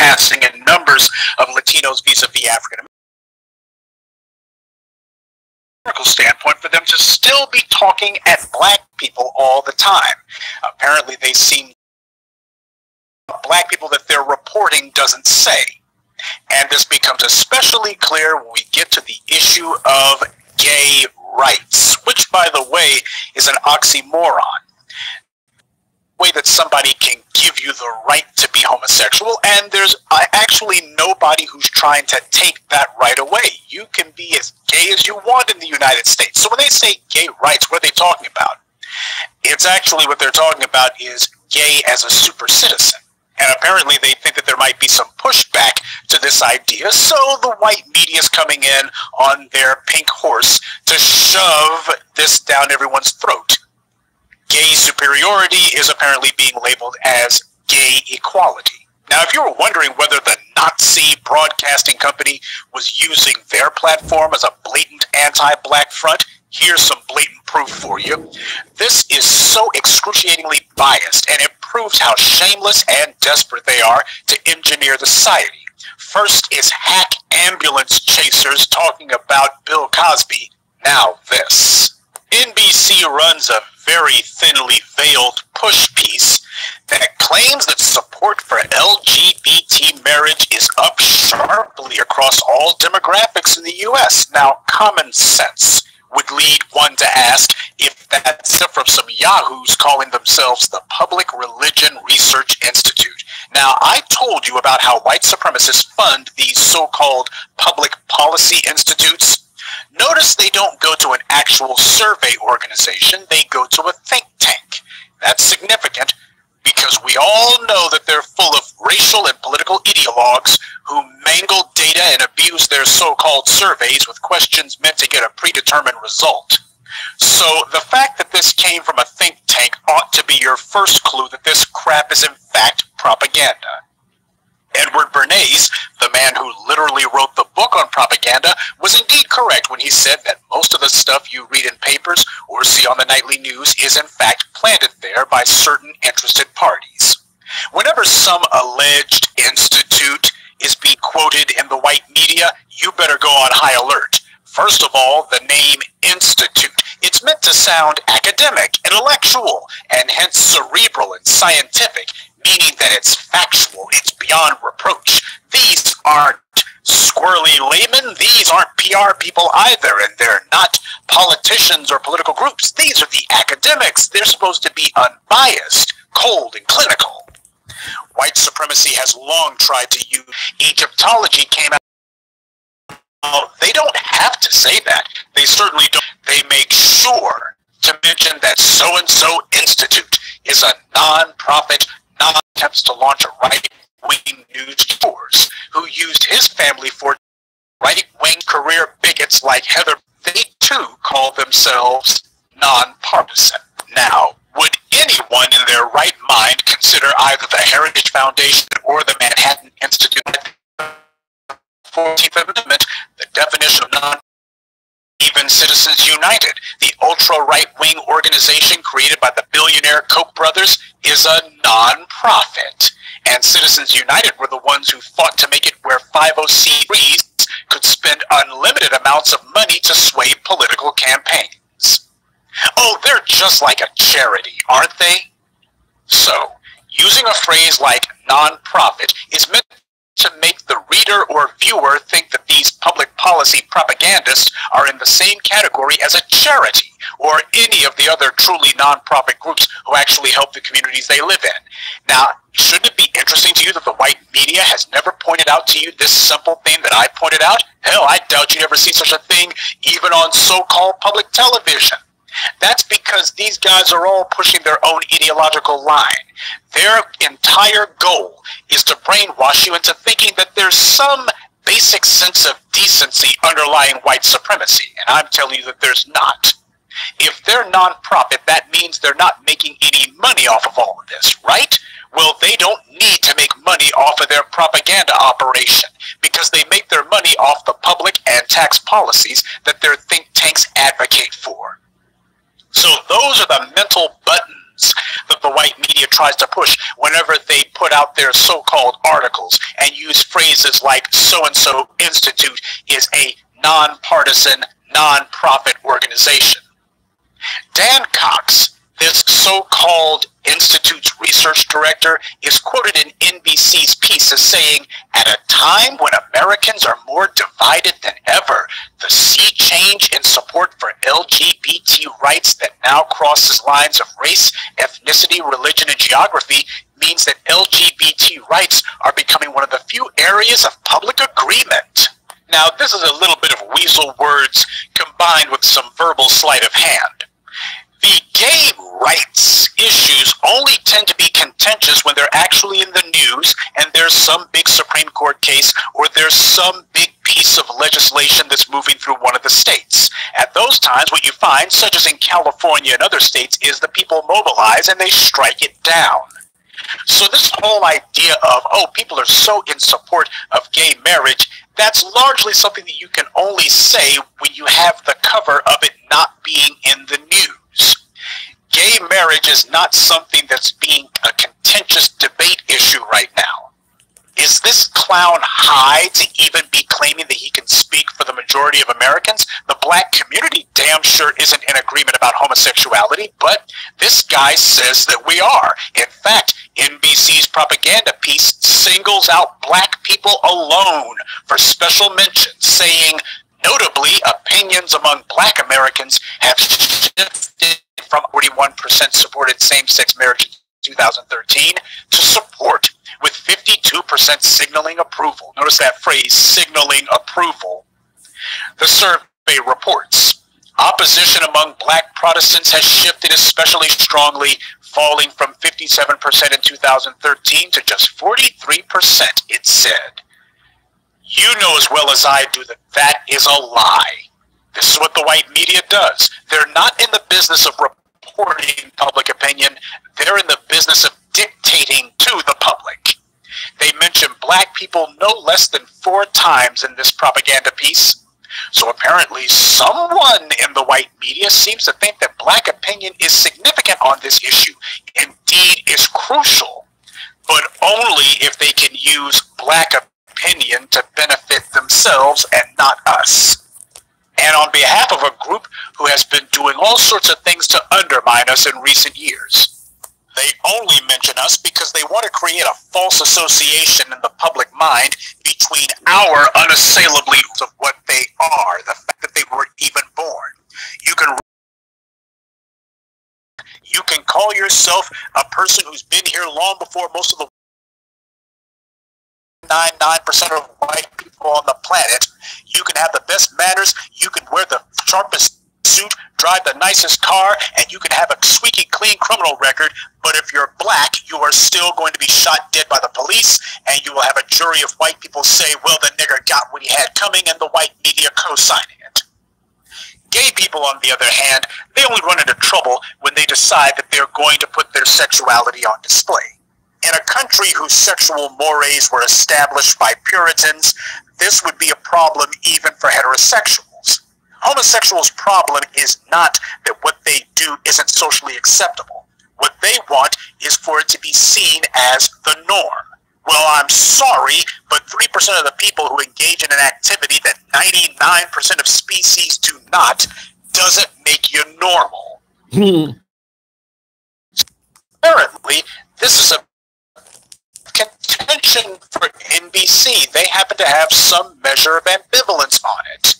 surpassing in numbers of Latinos vis-a-vis African American standpoint for them to still be talking at black people all the time. Apparently they seem black people that they're reporting doesn't say. And this becomes especially clear when we get to the issue of gay rights, which, by the way, is an oxymoron. Way that somebody can give you the right to be homosexual, and there's actually nobody who's trying to take that right away. You can be as gay as you want in the United States. So when they say gay rights, what are they talking about? It's actually what they're talking about is gay as a super citizen. And apparently they think that there might be some pushback to this idea, so the white media is coming in on their pink horse to shove this down everyone's throat. Gay superiority is apparently being labeled as gay equality. Now, if you were wondering whether the Nazi broadcasting company was using their platform as a blatant anti-black front, here's some blatant proof for you. This is so excruciatingly biased, and it proves how shameless and desperate they are to engineer the society. First is hack ambulance chasers talking about Bill Cosby. Now this. NBC runs a very thinly veiled push piece that claims that support for LGBT marriage is up sharply across all demographics in the U.S. Now, common sense would lead one to ask if that's from some yahoos calling themselves the Public Religion Research Institute. Now, I told you about how white supremacists fund these so-called public policy institutes. Notice they don't go to an actual survey organization, they go to a think tank. That's significant because we all know that they're full of racial and political ideologues who mangle data and abuse their so-called surveys with questions meant to get a predetermined result. So the fact that this came from a think tank ought to be your first clue that this crap is in fact propaganda. Edward Bernays, the man who literally wrote the book on propaganda, was indeed correct when he said that most of the stuff you read in papers or see on the nightly news is in fact planted there by certain interested parties. Whenever some alleged institute is being quoted in the white media, you better go on high alert. First of all, the name institute. It's meant to sound academic, intellectual, and hence cerebral and scientific, meaning that it's factual, it's beyond reproach. These aren't squirrely laymen, these aren't PR people either, and they're not politicians or political groups. These are the academics. They're supposed to be unbiased, cold, and clinical. White supremacy has long tried to use Egyptology came out. They don't have to say that. They certainly don't. They make sure to mention that so-and-so institute is a non-profit, attempts to launch a right-wing news source who used his family for right-wing career bigots like Heather. They too call themselves nonpartisan. Now, would anyone in their right mind consider either the Heritage Foundation or the Manhattan Institute, the 14th Amendment, the definition of non? Even Citizens United, the ultra-right-wing organization created by the billionaire Koch brothers, is a non-profit. And Citizens United were the ones who fought to make it where 501c3s could spend unlimited amounts of money to sway political campaigns. Oh, they're just like a charity, aren't they? So, using a phrase like non-profit is meant to make the reader or viewer think that these public policy propagandists are in the same category as a charity or any of the other truly non-profit groups who actually help the communities they live in. Now, shouldn't it be interesting to you that the white media has never pointed out to you this simple thing that I pointed out? Hell, I doubt you'd ever see such a thing even on so-called public television. That's because these guys are all pushing their own ideological line. Their entire goal is to brainwash you into thinking that there's some basic sense of decency underlying white supremacy, and I'm telling you that there's not. If they're non-profit, that means they're not making any money off of all of this, right? Well, they don't need to make money off of their propaganda operation because they make their money off the public and tax policies that their think tanks advocate for. So those are the mental buttons that the white media tries to push whenever they put out their so-called articles and use phrases like so-and-so institute is a nonpartisan, non-profit organization. Dan Cox, this so-called institute's research director, is quoted in NBC's piece as saying, "At a time when Americans are more divided than ever, the sea change in support for LGBT rights that now crosses lines of race, ethnicity, religion, and geography means that LGBT rights are becoming one of the few areas of public agreement." Now, this is a little bit of weasel words combined with some verbal sleight of hand. The gay rights issues only tend to be contentious when they're actually in the news and there's some big Supreme Court case or there's some big piece of legislation that's moving through one of the states. At those times, what you find, such as in California and other states, is the people mobilize and they strike it down. So this whole idea of, oh, people are so in support of gay marriage, that's largely something that you can only say when you have the cover of it not being in the news. Gay marriage is not something that's being a contentious debate issue right now. Is this clown high to even be claiming that he can speak for the majority of Americans? The black community damn sure isn't in agreement about homosexuality, but this guy says that we are. In fact, NBC's propaganda piece singles out black people alone for special mention, saying, notably, opinions among black Americans have shifted from 41% supported same-sex marriage in 2013 to support, with 52% signaling approval. Notice that phrase, signaling approval. The survey reports, opposition among black Protestants has shifted especially strongly, falling from 57% in 2013 to just 43%, it said. You know as well as I do that that is a lie. This is what the white media does. They're not in the business of reporting public opinion. They're in the business of dictating to the public. They mention black people no less than 4 times in this propaganda piece. So apparently someone in the white media seems to think that black opinion is significant on this issue. Indeed, is crucial, but only if they can use black opinion to benefit themselves and not us. And on behalf of a group who has been doing all sorts of things to undermine us in recent years. They only mention us because they want to create a false association in the public mind between our unassailably of what they are, the fact that they were even born. You can call yourself a person who's been here long before most of the 99% of white people on the planet. You can have the best manners, you can wear the sharpest suit, drive the nicest car, and you can have a squeaky clean criminal record, but if you're black, you are still going to be shot dead by the police, and you will have a jury of white people say, well, the nigger got what he had coming, and the white media co-signing it. Gay people, on the other hand, they only run into trouble when they decide that they're going to put their sexuality on display. In a country whose sexual mores were established by Puritans, this would be a problem even for heterosexuals. Homosexuals' problem is not that what they do isn't socially acceptable. What they want is for it to be seen as the norm. Well, I'm sorry, but 3% of the people who engage in an activity that 99% of species do not doesn't make you normal. Apparently, this is a contention for NBC. They happen to have some measure of ambivalence on it.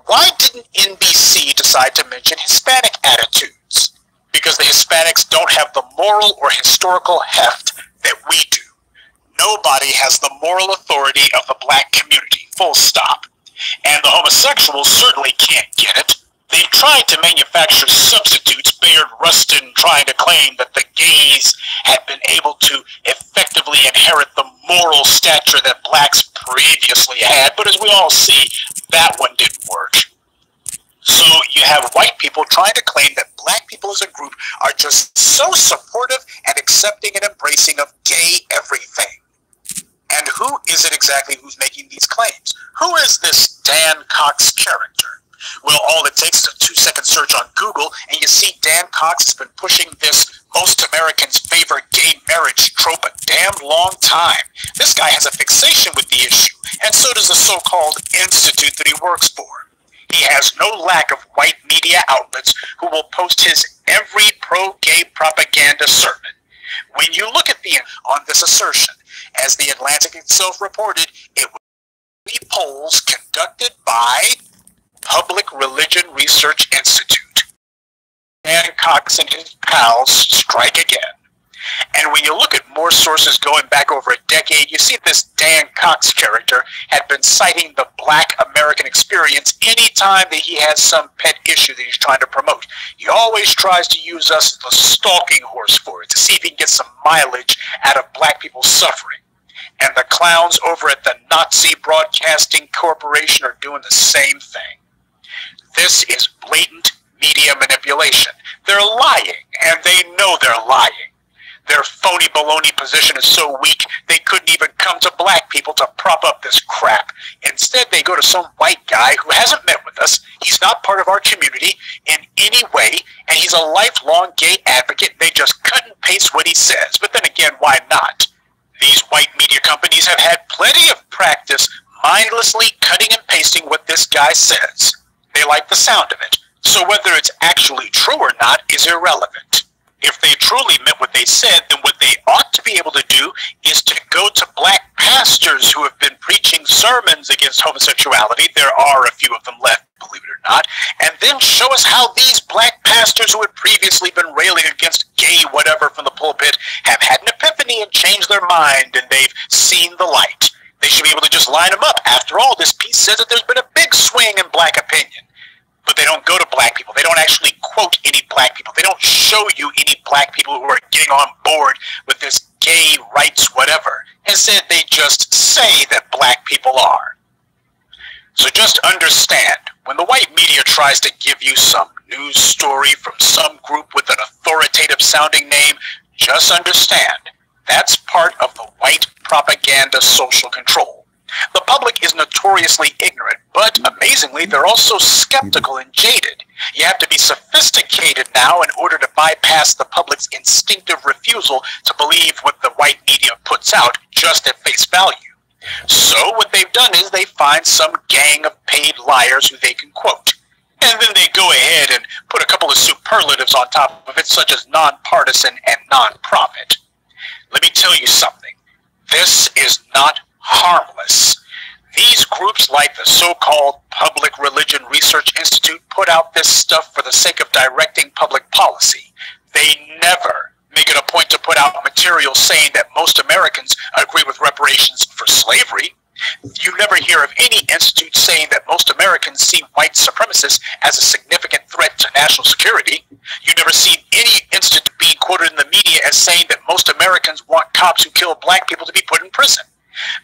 Why didn't NBC decide to mention Hispanic attitudes? Because the Hispanics don't have the moral or historical heft that we do. Nobody has the moral authority of the black community, full stop. And the homosexuals certainly can't get it. They've tried to manufacture substitutes, Bayard Rustin trying to claim that the gays had been able to effectively inherit the moral stature that blacks previously had, but as we all see, that one didn't work. So you have white people trying to claim that black people as a group are just so supportive and accepting and embracing of gay everything. And who is it exactly who's making these claims? Who is this Dan Cox character? Well, all it takes is a 2-second search on Google, and you see Dan Cox has been pushing this most Americans favor gay marriage trope a damn long time. This guy has a fixation with the issue, and so does the so-called institute that he works for. He has no lack of white media outlets who will post his every pro-gay propaganda sermon. When you look at on this assertion, as the Atlantic itself reported, it was polls conducted by Public Religion Research Institute. Dan Cox and his pals strike again. And when you look at more sources going back over a decade, you see this Dan Cox character had been citing the Black American experience anytime that he has some pet issue that he's trying to promote. He always tries to use us as the stalking horse for it, to see if he can get some mileage out of black people's suffering. And the clowns over at the Nazi Broadcasting Corporation are doing the same thing. This is blatant media manipulation. They're lying, and they know they're lying. Their phony baloney position is so weak, they couldn't even come to black people to prop up this crap. Instead, they go to some white guy who hasn't met with us, he's not part of our community in any way, and he's a lifelong gay advocate. They just cut and paste what he says. But then again, why not? These white media companies have had plenty of practice mindlessly cutting and pasting what this guy says. They like the sound of it, so whether it's actually true or not is irrelevant. If they truly meant what they said, then what they ought to be able to do is to go to black pastors who have been preaching sermons against homosexuality. There are a few of them left, believe it or not, and then show us how these black pastors who had previously been railing against gay whatever from the pulpit have had an epiphany and changed their mind, and they've seen the light. They should be able to just line them up. After all, this piece says that there's been a big swing in black opinion. But they don't go to black people. They don't actually quote any black people. They don't show you any black people who are getting on board with this gay rights whatever. Instead, they just say that black people are. So just understand, when the white media tries to give you some news story from some group with an authoritative sounding name, just understand, that's part of the white propaganda social control. The public is notoriously ignorant, but amazingly, they're also skeptical and jaded. You have to be sophisticated now in order to bypass the public's instinctive refusal to believe what the white media puts out just at face value. So what they've done is they find some gang of paid liars who they can quote. And then they go ahead and put a couple of superlatives on top of it, such as nonpartisan and nonprofit. Let me tell you something. This is not harmless. These groups like the so-called Public Religion Research Institute put out this stuff for the sake of directing public policy. They never make it a point to put out material saying that most Americans agree with reparations for slavery. You never hear of any institute saying that most Americans see white supremacists as a significant threat to national security. You never see any institute being quoted in the media as saying that most Americans want cops who kill black people to be put in prison.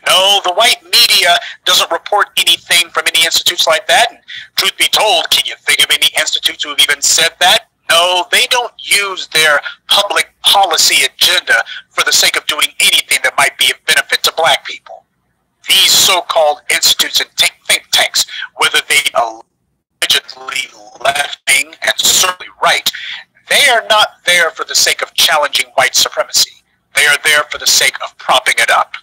No, the white media doesn't report anything from any institutes like that. And truth be told, can you think of any institutes who have even said that? No, they don't use their public policy agenda for the sake of doing anything that might be of benefit to black people. These so-called institutes and think tanks, whether they allegedly left-wing and certainly right, they are not there for the sake of challenging white supremacy. They are there for the sake of propping it up.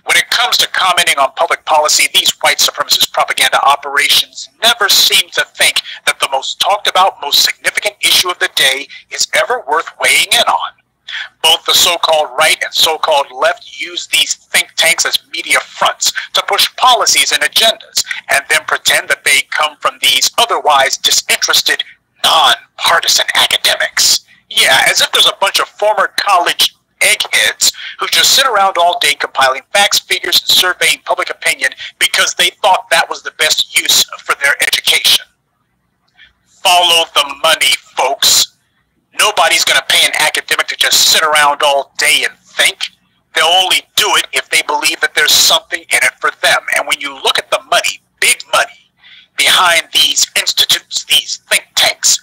When it comes to commenting on public policy, these white supremacist propaganda operations never seem to think that the most talked about, most significant issue of the day is ever worth weighing in on. Both the so-called right and so-called left use these think tanks as media fronts to push policies and agendas, and then pretend that they come from these otherwise disinterested, non-partisan academics. Yeah, as if there's a bunch of former college eggheads who just sit around all day compiling facts, figures, and surveying public opinion because they thought that was the best use for their education. Follow the money, folks. Nobody's going to pay an academic to just sit around all day and think. They'll only do it if they believe that there's something in it for them. And when you look at the money, big money, behind these institutes, these think tanks,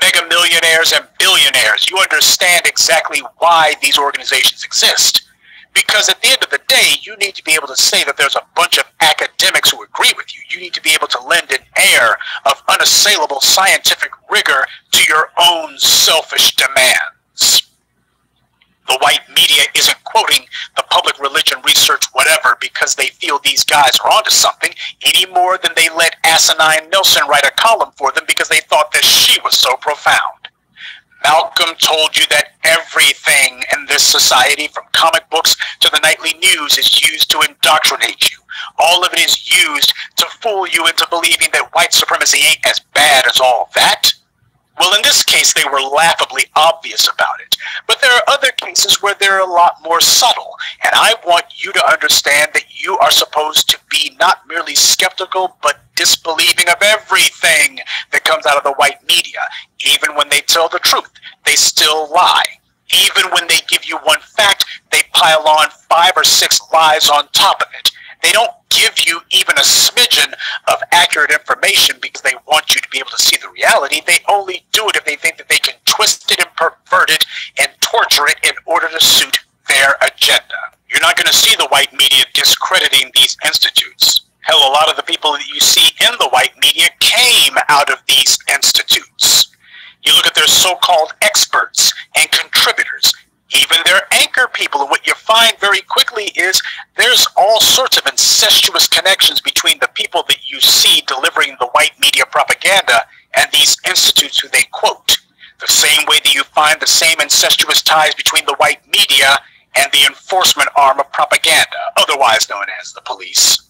mega millionaires and billionaires, you understand exactly why these organizations exist. Because at the end of the day, you need to be able to say that there's a bunch of academics who agree with you. You need to be able to lend an air of unassailable scientific rigor to your own selfish demands. The white media isn't quoting the public religion research whatever because they feel these guys are onto something any more than they let asinine Nelson write a column for them because they thought that she was so profound. Malcolm told you that everything in this society, from comic books to the nightly news, is used to indoctrinate you. All of it is used to fool you into believing that white supremacy ain't as bad as all that. Well, in this case, they were laughably obvious about it. But there are other cases where they're a lot more subtle. And I want you to understand that you are supposed to be not merely skeptical, but disbelieving of everything that comes out of the white media. Even when they tell the truth, they still lie. Even when they give you one fact, they pile on 5 or 6 lies on top of it. They don't give you even a smidgen of accurate information because they want you to be able to see the reality. They only do it if they think that they can twist it and pervert it and torture it in order to suit their agenda. You're not going to see the white media discrediting these institutes. Hell, a lot of the people that you see in the white media came out of these institutes. You look at their so-called experts and contributors, even their anchor people, and what you find very quickly is there's all sorts of incestuous connections between the people that you see delivering the white media propaganda and these institutes who they quote. The same way that you find the same incestuous ties between the white media and the enforcement arm of propaganda, otherwise known as the police.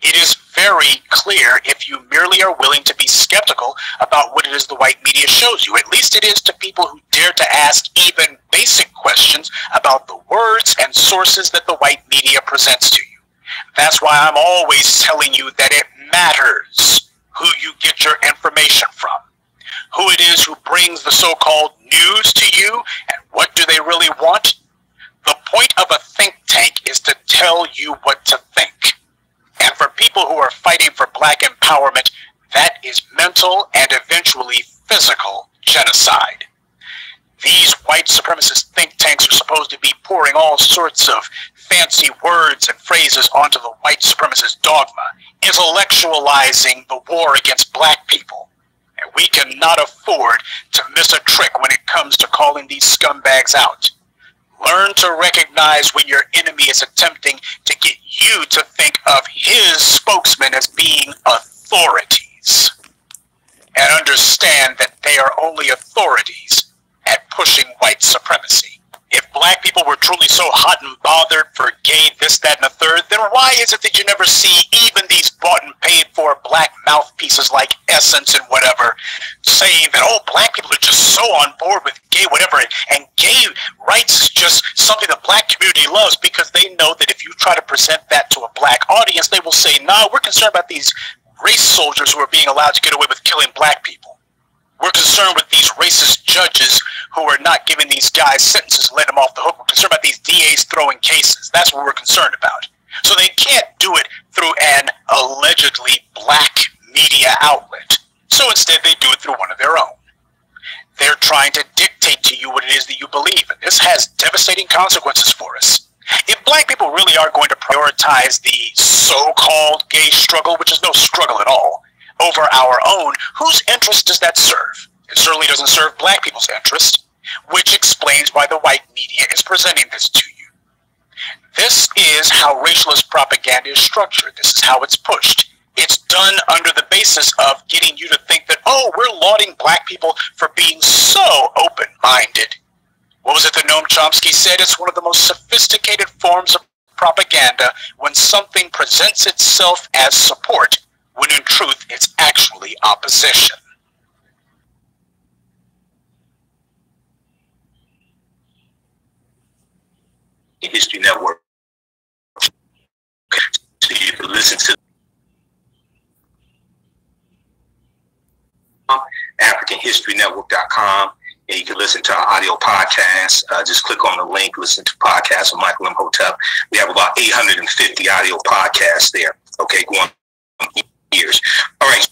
It is very clear if you merely are willing to be skeptical about what it is the white media shows you. At least it is to people who dare to ask even basic questions about the words and sources that the white media presents to you. That's why I'm always telling you that it matters who you get your information from, who it is who brings the so-called news to you, and what do they really want. The point of a think tank is to tell you what to think. And for people who are fighting for black empowerment, that is mental and eventually physical genocide. These white supremacist think tanks are supposed to be pouring all sorts of fancy words and phrases onto the white supremacist dogma, intellectualizing the war against black people. And we cannot afford to miss a trick when it comes to calling these scumbags out. Learn to recognize when your enemy is attempting to get you to think of his spokesman as being authorities. And understand that they are only authorities at pushing white supremacy. If black people were truly so hot and bothered for gay this, that, and the third, then why is it that you never see even these bought and paid for black mouthpieces like Essence and whatever saying that, oh, black people are just so on board with gay whatever, and gay rights is just something the black community loves, because they know that if you try to present that to a black audience, they will say, no, we're concerned about these race soldiers who are being allowed to get away with killing black people. We're concerned with these racist judges who are not giving these guys sentences and letting them off the hook. We're concerned about these DAs throwing cases. That's what we're concerned about. So they can't do it through an allegedly black media outlet. So instead they do it through one of their own. They're trying to dictate to you what it is that you believe. And this has devastating consequences for us. If black people really are going to prioritize the so-called gay struggle, which is no struggle at all, over our own, whose interest does that serve? It certainly doesn't serve black people's interest, which explains why the white media is presenting this to you. This is how racialist propaganda is structured. This is how it's pushed. It's done under the basis of getting you to think that, oh, we're lauding black people for being so open-minded. What was it that Noam Chomsky said? It's one of the most sophisticated forms of propaganda when something presents itself as support, when in truth it's actually opposition. History Network. So you can listen to AfricanHistoryNetwork.com, and you can listen to our audio podcast. Just click on the link, listen to podcasts of Michael Imhotep. We have about 850 audio podcasts there. Okay, going on years. All right.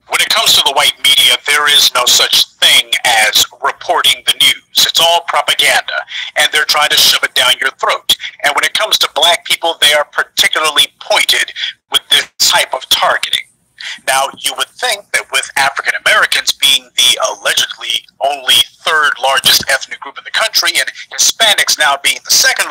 When it comes to the white media, there is no such thing as as reporting the news. It's all propaganda, and they're trying to shove it down your throat. And when it comes to black people, they are particularly pointed with this type of targeting. Now, you would think that with African Americans being the allegedly only third largest ethnic group in the country, and Hispanics now being the second